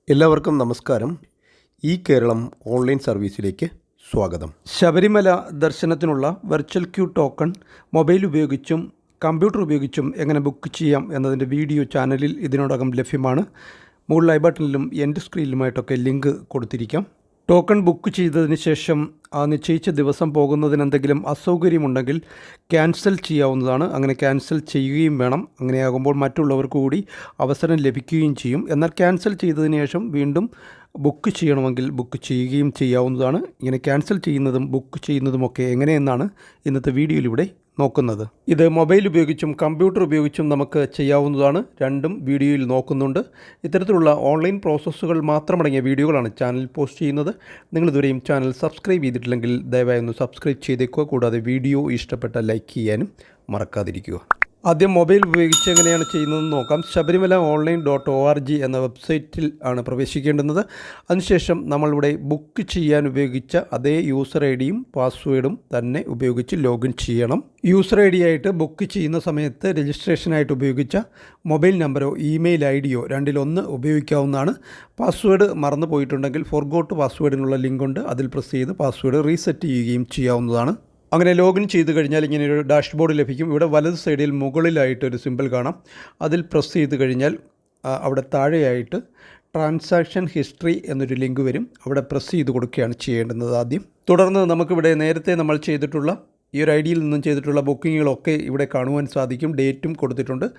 എല്ലാവർക്കും നമസ്കാരം. ഈ കേരളം ഓൺലൈൻ സർവീസിലേക്ക് സ്വാഗതം. ശബരിമല ദർശനത്തിനുള്ള വെർച്വൽ ക്യൂ ടോക്കൺ മൊബൈൽ ഉപയോഗിച്ചും കമ്പ്യൂട്ടർ ഉപയോഗിച്ചും എങ്ങനെ ബുക്ക് ചെയ്യാം എന്നതിൻ്റെ വീഡിയോ ചാനലിൽ ഇതിനോടകം ലഭ്യമാണ്. മുകളിൽ ഐ ബട്ടണിലും എൻഡ് സ്ക്രീനിലുമായിട്ടൊക്കെ ലിങ്ക് കൊടുത്തിരിക്കാം. ടോക്കൺ ബുക്ക് ചെയ്തതിന് ശേഷം ആ നിശ്ചയിച്ച ദിവസം പോകുന്നതിന് എന്തെങ്കിലും അസൗകര്യമുണ്ടെങ്കിൽ ക്യാൻസൽ ചെയ്യാവുന്നതാണ്. അങ്ങനെ ക്യാൻസൽ ചെയ്യുകയും വേണം. അങ്ങനെയാകുമ്പോൾ മറ്റുള്ളവർക്ക് കൂടി അവസരം ലഭിക്കുകയും ചെയ്യും. എന്നാൽ ക്യാൻസൽ ചെയ്തതിന് ശേഷം വീണ്ടും ബുക്ക് ചെയ്യണമെങ്കിൽ ബുക്ക് ചെയ്യുകയും ചെയ്യാവുന്നതാണ്. ഇങ്ങനെ ക്യാൻസൽ ചെയ്യുന്നതും ബുക്ക് ചെയ്യുന്നതുമൊക്കെ എങ്ങനെയെന്നാണ് ഇന്നത്തെ വീഡിയോയിലൂടെ നോക്കുന്നത്. ഇത് മൊബൈൽ ഉപയോഗിച്ചും കമ്പ്യൂട്ടർ ഉപയോഗിച്ചും നമുക്ക് ചെയ്യാവുന്നതാണ്. രണ്ടും വീഡിയോയിൽ നോക്കുന്നുണ്ട്. ഇത്തരത്തിലുള്ള ഓൺലൈൻ പ്രോസസ്സുകൾ മാത്രമടങ്ങിയ വീഡിയോകളാണ് ചാനൽ പോസ്റ്റ് ചെയ്യുന്നത്. നിങ്ങളിതുവരെയും ചാനൽ സബ്സ്ക്രൈബ് ചെയ്തിട്ടില്ലെങ്കിൽ ദയവായി ഒന്ന് സബ്സ്ക്രൈബ് ചെയ്തേക്കുക. കൂടാതെ വീഡിയോ ഇഷ്ടപ്പെട്ട ലൈക്ക് ചെയ്യാനും മറക്കാതിരിക്കുക. ആദ്യം മൊബൈൽ ഉപയോഗിച്ച് എങ്ങനെയാണ് ചെയ്യുന്നതെന്ന് നോക്കാം. ശബരിമല online.org എന്ന വെബ്സൈറ്റിൽ ആണ് പ്രവേശിക്കേണ്ടുന്നത്. അതിനുശേഷം നമ്മളിവിടെ ബുക്ക് ചെയ്യാൻ ഉപയോഗിച്ച അതേ യൂസർ ഐ ഡിയും പാസ്വേഡും തന്നെ ഉപയോഗിച്ച് ലോഗിൻ ചെയ്യണം. യൂസർ ഐ ഡി ആയിട്ട് ബുക്ക് ചെയ്യുന്ന സമയത്ത് രജിസ്ട്രേഷനായിട്ട് ഉപയോഗിച്ച മൊബൈൽ നമ്പറോ ഇമെയിൽ ഐ ഡിയോ രണ്ടിലൊന്ന് ഉപയോഗിക്കാവുന്നതാണ്. പാസ്വേഡ് മറന്നു പോയിട്ടുണ്ടെങ്കിൽ ഫോർഗോട്ട് പാസ്വേഡിനുള്ള ലിങ്കുണ്ട്. അതിൽ പ്രസ് ചെയ്ത് പാസ്വേഡ് റീസെറ്റ് ചെയ്യുകയും ചെയ്യാവുന്നതാണ്. അങ്ങനെ ലോഗിൻ ചെയ്ത് കഴിഞ്ഞാൽ ഇങ്ങനെ ഒരു ഡാഷ്ബോർഡ് ലഭിക്കും. ഇവിടെ വലത് സൈഡിൽ മുകളിലായിട്ടൊരു സിമ്പിൾ കാണാം. അതിൽ പ്രസ് ചെയ്ത് കഴിഞ്ഞാൽ അവിടെ താഴെയായിട്ട് ട്രാൻസാക്ഷൻ ഹിസ്റ്ററി എന്നൊരു ലിങ്ക് വരും. അവിടെ പ്രസ് ചെയ്ത് കൊടുക്കുകയാണ് ചെയ്യേണ്ടുന്നത് ആദ്യം. തുടർന്ന് നമുക്കിവിടെ നേരത്തെ നമ്മൾ ചെയ്തിട്ടുള്ള ഈ ഒരു ഐ ഡിയിൽ നിന്നും ചെയ്തിട്ടുള്ള ബുക്കിങ്ങുകളൊക്കെ ഇവിടെ കാണുവാൻ സാധിക്കും. ഡേറ്റും കൊടുത്തിട്ടുണ്ട്.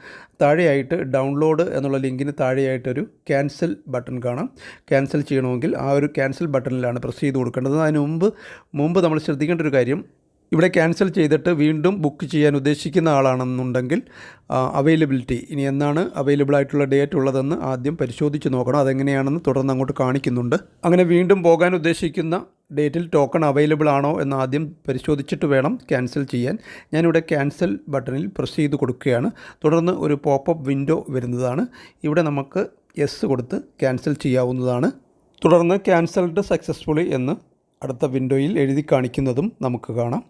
താഴെയായിട്ട് ഡൗൺലോഡ് എന്നുള്ള ലിങ്കിന് താഴെയായിട്ടൊരു ക്യാൻസൽ ബട്ടൺ കാണാം. ക്യാൻസൽ ചെയ്യണമെങ്കിൽ ആ ഒരു ക്യാൻസൽ ബട്ടണിലാണ് പ്രസ് ചെയ്ത് കൊടുക്കേണ്ടത്. അതിന് മുമ്പ് നമ്മൾ ശ്രദ്ധിക്കേണ്ട ഒരു കാര്യം, ഇവിടെ ക്യാൻസൽ ചെയ്തിട്ട് വീണ്ടും ബുക്ക് ചെയ്യാൻ ഉദ്ദേശിക്കുന്ന ആളാണെന്നുണ്ടെങ്കിൽ അവൈലബിലിറ്റി, ഇനി എന്നാണ് അവൈലബിൾ ആയിട്ടുള്ള ഡേറ്റ് ഉള്ളതെന്ന് ആദ്യം പരിശോധിച്ച് നോക്കണം. അതെങ്ങനെയാണെന്ന് തുടർന്ന് അങ്ങോട്ട് കാണിക്കുന്നുണ്ട്. അങ്ങനെ വീണ്ടും പോകാൻ ഉദ്ദേശിക്കുന്ന ഡേറ്റിൽ ടോക്കൺ അവൈലബിൾ ആണോ എന്ന് ആദ്യം പരിശോധിച്ചിട്ട് വേണം ക്യാൻസൽ ചെയ്യാൻ. ഞാനിവിടെ ക്യാൻസൽ ബട്ടണിൽ പ്രസ് ചെയ്ത് കൊടുക്കുകയാണ്. തുടർന്ന് ഒരു പോപ്പപ്പ് വിൻഡോ വരുന്നതാണ്. ഇവിടെ നമുക്ക് യെസ് കൊടുത്ത് ക്യാൻസൽ ചെയ്യാവുന്നതാണ്. തുടർന്ന് ക്യാൻസൽഡ് സക്സസ്ഫുള്ളി എന്ന് അടുത്ത വിൻഡോയിൽ എഴുതി കാണിക്കുന്നതും നമുക്ക് കാണാം.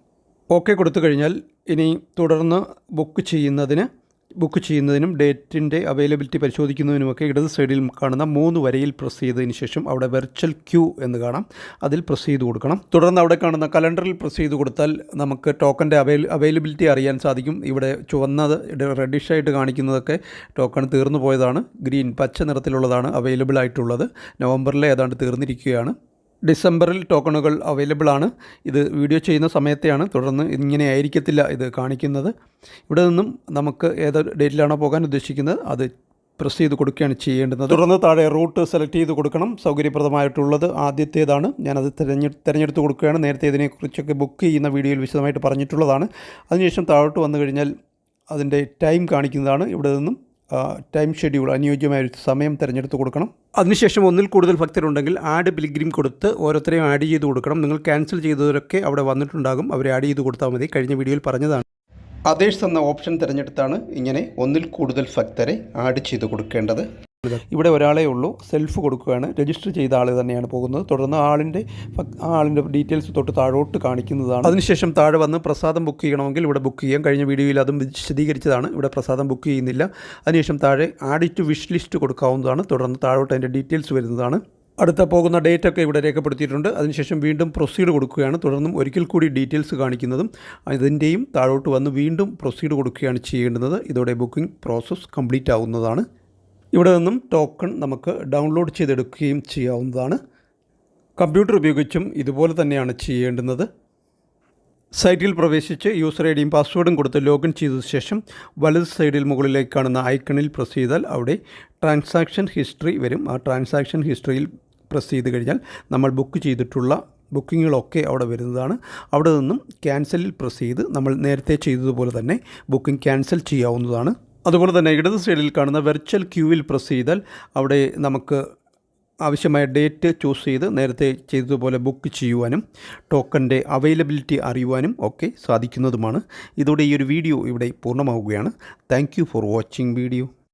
ഓക്കെ കൊടുത്തു കഴിഞ്ഞാൽ ഇനി തുടർന്ന് ബുക്ക് ചെയ്യുന്നതിനും ഡേറ്റിൻ്റെ അവൈലബിലിറ്റി പരിശോധിക്കുന്നതിനുമൊക്കെ ഇടത് സൈഡിൽ കാണുന്ന 3 വരയിൽ പ്രസ് ചെയ്തതിന് ശേഷം അവിടെ വെർച്വൽ ക്യൂ എന്ന് കാണാം. അതിൽ പ്രസ് ചെയ്ത് കൊടുക്കണം. തുടർന്ന് അവിടെ കാണുന്ന കലണ്ടറിൽ പ്രസ് ചെയ്ത് കൊടുത്താൽ നമുക്ക് ടോക്കൻ്റെ അവൈലബിലിറ്റി അറിയാൻ സാധിക്കും. ഇവിടെ ചുവന്നത് റെഡിഷായിട്ട് കാണിക്കുന്നതൊക്കെ ടോക്കൺ തീർന്നു പോയതാണ്. ഗ്രീൻ പച്ച നിറത്തിലുള്ളതാണ് അവൈലബിൾ ആയിട്ടുള്ളത്. നവംബറിലെ ഏതാണ്ട് തീർന്നിരിക്കുകയാണ്. ഡിസംബറിൽ ടോക്കണുകൾ അവൈലബിൾ ആണ്. ഇത് വീഡിയോ ചെയ്യുന്ന സമയത്തെയാണ്. തുടർന്ന് ഇങ്ങനെ ആയിരിക്കത്തില്ല ഇത് കാണിക്കുന്നത്. ഇവിടെ നിന്നും നമുക്ക് ഏത് ഡേറ്റിലാണോ പോകാൻ ഉദ്ദേശിക്കുന്നത് അത് പ്രസ് ചെയ്ത് കൊടുക്കുകയാണ് ചെയ്യേണ്ടത്. തുടർന്ന് താഴെ റൂട്ട് സെലക്ട് ചെയ്ത് കൊടുക്കണം. സൗകര്യപ്രദമായിട്ടുള്ളത് ആദ്യത്തേതാണ്. ഞാനത് തിരഞ്ഞെടുത്ത് കൊടുക്കുകയാണ്. നേരത്തെ ഇതിനെക്കുറിച്ചൊക്കെ ബുക്ക് ചെയ്യുന്ന വീഡിയോയിൽ വിശദമായിട്ട് പറഞ്ഞിട്ടുള്ളതാണ്. അതിനുശേഷം താഴോട്ട് വന്നു കഴിഞ്ഞാൽ അതിൻ്റെ ടൈം കാണിക്കുന്നതാണ്. ഇവിടെ നിന്നും ടൈം ഷെഡ്യൂൾ അനുയോജ്യമായ ഒരു സമയം തിരഞ്ഞെടുത്ത് കൊടുക്കണം. അതിനുശേഷം ഒന്നിൽ കൂടുതൽ ഭക്തരുണ്ടെങ്കിൽ ആഡ് പിൽഗ്രിം കൊടുത്ത് ഓരോരുത്തരെയും ആഡ് ചെയ്ത് കൊടുക്കണം. നിങ്ങൾ ക്യാൻസൽ ചെയ്തവരൊക്കെ അവിടെ വന്നിട്ടുണ്ടാകും. അവരെ ആഡ് ചെയ്ത് കൊടുത്താൽ മതി. കഴിഞ്ഞ വീഡിയോയിൽ പറഞ്ഞതാണ്. അതേഴ്സ് എന്ന ഓപ്ഷൻ തിരഞ്ഞെടുത്താണ് ഇങ്ങനെ ഒന്നിൽ കൂടുതൽ ഭക്തരെ ആഡ് ചെയ്ത് കൊടുക്കേണ്ടത്. ഇവിടെ ഒരാളേ ഉള്ളൂ. സെൽഫ് കൊടുക്കുകയാണ്. രജിസ്റ്റർ ചെയ്ത ആൾ തന്നെയാണ് പോകുന്നത്. തുടർന്ന് ആളിൻ്റെ ഡീറ്റെയിൽസ് തൊട്ട് താഴോട്ട് കാണിക്കുന്നതാണ്. അതിനുശേഷം താഴെ വന്ന് പ്രസാദം ബുക്ക് ചെയ്യണമെങ്കിൽ ഇവിടെ ബുക്ക് ചെയ്യാം. കഴിഞ്ഞ വീഡിയോയിൽ അതും വിശദീകരിച്ചതാണ്. ഇവിടെ പ്രസാദം ബുക്ക് ചെയ്യുന്നില്ല. അതിനുശേഷം താഴെ ആഡ് ടു വിഷ് ലിസ്റ്റ് കൊടുക്കാവുന്നതാണ്. തുടർന്ന് താഴോട്ട് അതിൻ്റെ ഡീറ്റെയിൽസ് വരുന്നതാണ്. അടുത്ത പോകുന്ന ഡേറ്റൊക്കെ ഇവിടെ രേഖപ്പെടുത്തിയിട്ടുണ്ട്. അതിനുശേഷം വീണ്ടും പ്രൊസീഡ് കൊടുക്കുകയാണ്. തുടർന്നും ഒരിക്കൽ കൂടി ഡീറ്റെയിൽസ് കാണിക്കുന്നതും അതിൻ്റെയും താഴോട്ട് വന്ന് വീണ്ടും പ്രൊസീഡ് കൊടുക്കുകയാണ് ചെയ്യേണ്ടുന്നത്. ഇതോടെ ബുക്കിംഗ് പ്രോസസ്സ് കംപ്ലീറ്റ് ആവുന്നതാണ്. ഇവിടെ നിന്നും ടോക്കൺ നമുക്ക് ഡൗൺലോഡ് ചെയ്തെടുക്കുകയും ചെയ്യാവുന്നതാണ്. കമ്പ്യൂട്ടർ ഉപയോഗിച്ചും ഇതുപോലെ തന്നെയാണ് ചെയ്യേണ്ടുന്നത്. സൈറ്റിൽ പ്രവേശിച്ച് യൂസർ ഐ ഡിയും പാസ്വേഡും കൊടുത്ത് ലോഗിൻ ചെയ്ത ശേഷം വലത് സൈഡിൽ മുകളിലേക്ക് കാണുന്ന ഐക്കണിൽ പ്രസ് ചെയ്താൽ അവിടെ ട്രാൻസാക്ഷൻ ഹിസ്റ്ററി വരും. ആ ട്രാൻസാക്ഷൻ ഹിസ്റ്ററിയിൽ പ്രസ് ചെയ്ത് കഴിഞ്ഞാൽ നമ്മൾ ബുക്ക് ചെയ്തിട്ടുള്ള ബുക്കിങ്ങുകളൊക്കെ അവിടെ വരുന്നതാണ്. അവിടെ നിന്നും ക്യാൻസലിൽ പ്രസ് ചെയ്ത് നമ്മൾ നേരത്തെ ചെയ്തതുപോലെ തന്നെ ബുക്കിംഗ് ക്യാൻസൽ ചെയ്യാവുന്നതാണ്. അതുപോലെ തന്നെ ഇടത് സൈഡിൽ കാണുന്ന വെർച്വൽ ക്യൂവിൽ പ്രസ് ചെയ്താൽ അവിടെ നമുക്ക് ആവശ്യമായ ഡേറ്റ് ചൂസ് ചെയ്ത് നേരത്തെ ചെയ്തതുപോലെ ബുക്ക് ചെയ്യുവാനും ടോക്കൻ്റെ അവൈലബിലിറ്റി അറിയുവാനും ഒക്കെ സാധിക്കുന്നതുമാണ്. ഇതോടെ ഈ ഒരു വീഡിയോ ഇവിടെ പൂർണ്ണമാവുകയാണ്. Thank you for watching video.